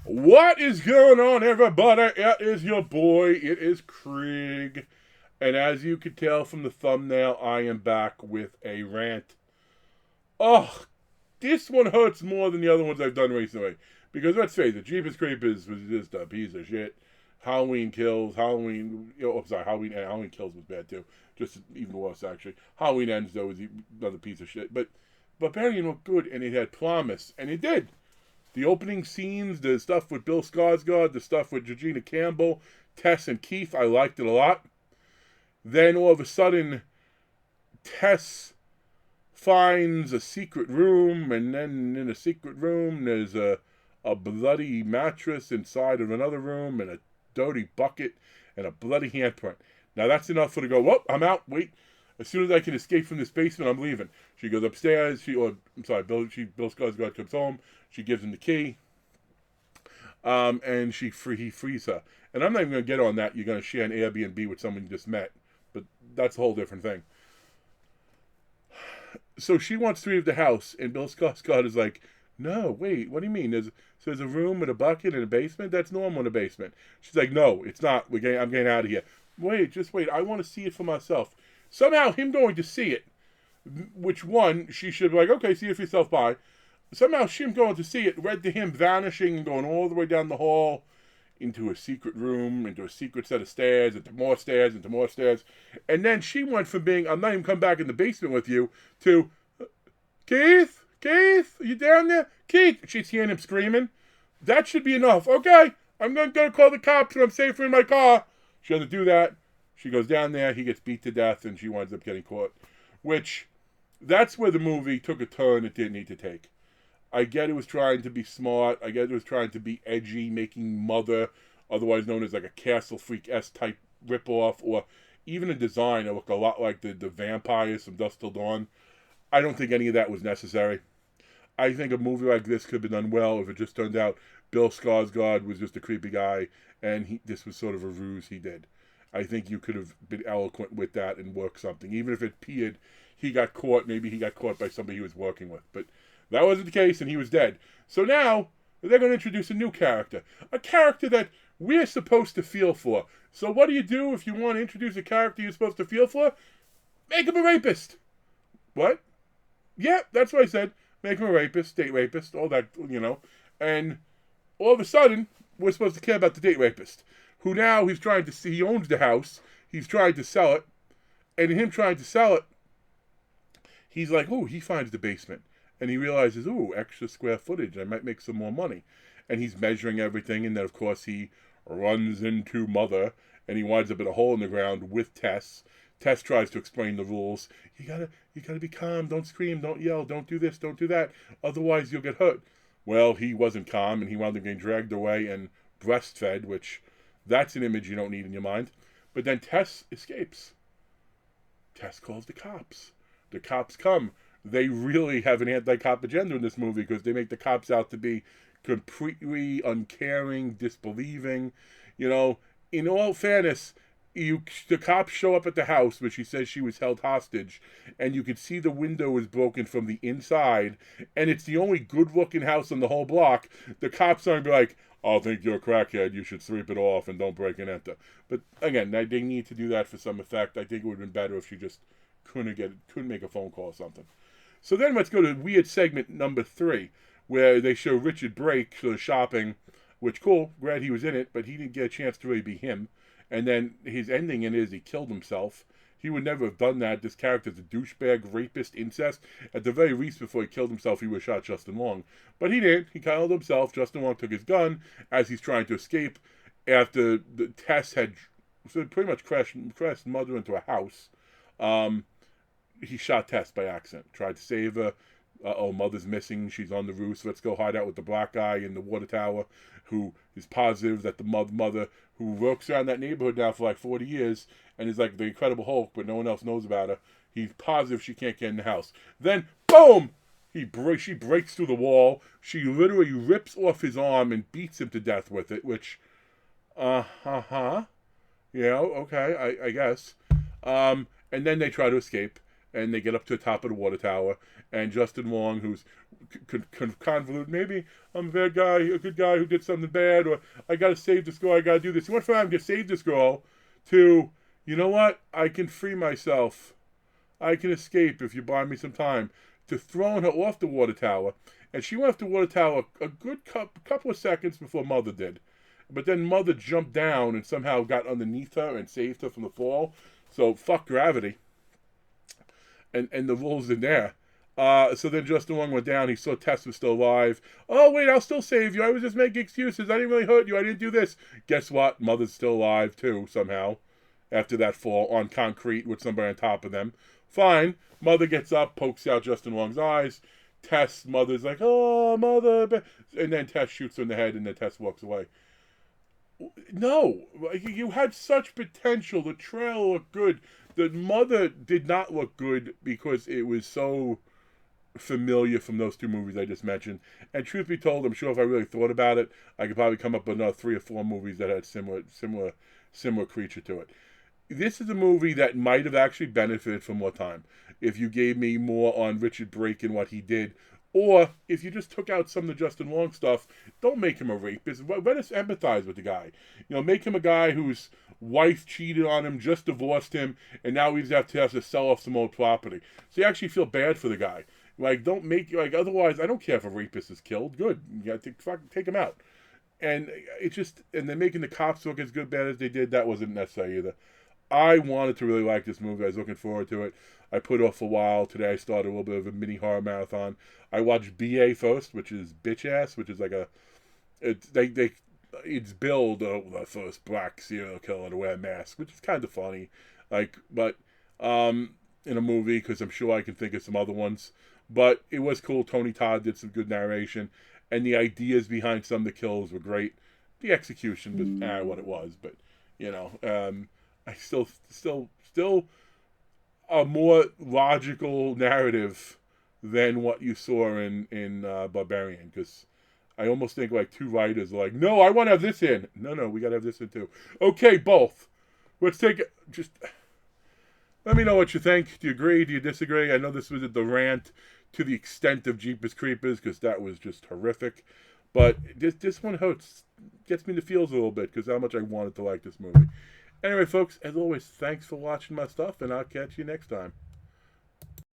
What is going on, everybody? It is your boy. It is Krieg. And as you can tell from the thumbnail, I am back with a rant. Oh, this one hurts more than the other ones I've done recently. Because let's face it, Jeepers Creepers was just a piece of shit. Halloween Kills, Halloween Kills was bad too. Just even worse, actually. Halloween Ends, though, was another piece of shit. But Barbarian looked good, and it had promise. And it did. The opening scenes, the stuff with Bill Skarsgård, the stuff with Georgina Campbell, Tess, and Keith, I liked it a lot. Then all of a sudden, Tess finds a secret room, and then in a secret room, there's a bloody mattress inside of another room, and a dirty bucket, and a bloody handprint. Now that's enough for her to go, whoop, I'm out, wait. As soon as I can escape from this basement, I'm leaving. She goes upstairs. Bill Skarsgård comes home. She gives him the key, and he frees her. And I'm not even going to get on that. You're going to share an Airbnb with someone you just met, but that's a whole different thing. So she wants to leave the house, and Bill Skarsgård is like, "No, wait. What do you mean? There's a room with a bucket and a basement. That's normal in a basement." She's like, "No, it's not. I'm getting out of here." Wait, just wait. I want to see it for myself. Somehow, him going to see it, which one, she should be like, okay, see it for yourself, bye. Somehow, him going to see it led to him vanishing and going all the way down the hall into a secret room, into a secret set of stairs, into more stairs, into more stairs. And then she went from being, I'm not even coming back in the basement with you, to, Keith, are you down there? Keith, she's hearing him screaming. That should be enough. Okay, I'm going to call the cops and I'm safer in my car. She doesn't do that. She goes down there, he gets beat to death, and she winds up getting caught. Which, that's where the movie took a turn it didn't need to take. I get it was trying to be smart. I get it was trying to be edgy, making Mother, otherwise known as like a Castle Freak-esque type ripoff, or even a design that looked a lot like the vampires from Dusk Till Dawn. I don't think any of that was necessary. I think a movie like this could have been done well if it just turned out Bill Skarsgård was just a creepy guy, and this was sort of a ruse he did. I think you could have been eloquent with that and worked something. Even if it appeared he got caught, maybe he got caught by somebody he was working with. But that wasn't the case, and he was dead. So now, they're going to introduce a new character. A character that we're supposed to feel for. So what do you do if you want to introduce a character you're supposed to feel for? Make him a rapist. What? Yeah, that's what I said. Make him a rapist, date rapist, all that, And all of a sudden, we're supposed to care about the date rapist. Who now he's trying to see, he owns the house, he's trying to sell it, and in him trying to sell it, he's like, oh, he finds the basement, and he realizes, oh, extra square footage, I might make some more money, and he's measuring everything, and then of course he runs into Mother, and he winds up in a hole in the ground with Tess. Tess tries to explain the rules. You gotta be calm, don't scream, don't yell, don't do this, don't do that, otherwise you'll get hurt. Well, he wasn't calm, and he wound up getting dragged away and breastfed, which that's an image you don't need in your mind. But then Tess escapes. Tess calls the cops. The cops come. They really have an anti-cop agenda in this movie because they make the cops out to be completely uncaring, disbelieving. In all fairness, the cops show up at the house where she says she was held hostage, and you can see the window is broken from the inside, and it's the only good-looking house on the whole block. The cops aren't like, "I'll think you're a crackhead. You should sweep it off and don't break and enter." But again, they need to do that for some effect. I think it would have been better if she just couldn't make a phone call or something. So then let's go to weird segment number 3, where they show Richard Brake shopping, which cool, glad he was in it, but he didn't get a chance to really be him. And then his ending in it is he killed himself. He would never have done that. This character's a douchebag, rapist, incest. At the very least, before he killed himself, he would have shot Justin Long. But he didn't. He killed himself. Justin Long took his gun as he's trying to escape after the Tess had pretty much crashed Mother into a house. He shot Tess by accident. Tried to save her. Mother's missing. She's on the roof. So let's go hide out with the black guy in the water tower who is positive that the mother who works around that neighborhood now for like 40 years and is like the Incredible Hulk, but no one else knows about her. He's positive she can't get in the house. Then, boom! She breaks through the wall. She literally rips off his arm and beats him to death with it, which, okay, I guess. And then they try to escape. and they get up to the top of the water tower, and Justin Long, who's convoluted, maybe I'm a bad guy, a good guy who did something bad, or I gotta save this girl, I gotta do this. He went from having to save this girl to, you know what, I can free myself. I can escape if you buy me some time, to throwing her off the water tower. And she went off the water tower a good couple of seconds before Mother did. But then Mother jumped down and somehow got underneath her and saved her from the fall. So fuck gravity. And the rules in there. So then Justin Long went down. He saw Tess was still alive. Oh, wait, I'll still save you. I was just making excuses. I didn't really hurt you. I didn't do this. Guess what? Mother's still alive, too, somehow. After that fall on concrete with somebody on top of them. Fine. Mother gets up, pokes out Justin Long's eyes. Tess, Mother's like, oh, Mother. And then Tess shoots her in the head, and then Tess walks away. No. You had such potential. The trailer looked good. The Mother did not look good because it was so familiar from those two movies I just mentioned. And truth be told, I'm sure if I really thought about it, I could probably come up with another 3 or 4 movies that had similar creature to it. This is a movie that might have actually benefited from more time if you gave me more on Richard Brake and what he did, or if you just took out some of the Justin Long stuff. Don't make him a rapist. Let us empathize with the guy. Make him a guy whose wife cheated on him, just divorced him, and now he's have to sell off some old property. So you actually feel bad for the guy. Don't make otherwise. I don't care if a rapist is killed. Good, you got to take him out. And they're making the cops look as good bad as they did. That wasn't necessary either. I wanted to really like this movie. I was looking forward to it. I put it off for a while. Today I started a little bit of a mini horror marathon. I watched BA first, which is Bitch Ass, which is like it's billed the first black serial killer to wear a mask, which is kind of funny. But in a movie, because I'm sure I can think of some other ones. But it was cool. Tony Todd did some good narration, and the ideas behind some of the kills were great. The execution was what it was, but I still a more logical narrative than what you saw in Barbarian, because I almost think like 2 writers are like, no, I want to have this in. No, we got to have this in too. Okay, both. Let's take it. Just let me know what you think. Do you agree? Do you disagree? I know this was the rant to the extent of Jeepers Creepers, because that was just horrific. But this one hurts. Gets me in the feels a little bit, because how much I wanted to like this movie. Anyway, folks, as always, thanks for watching my stuff, and I'll catch you next time.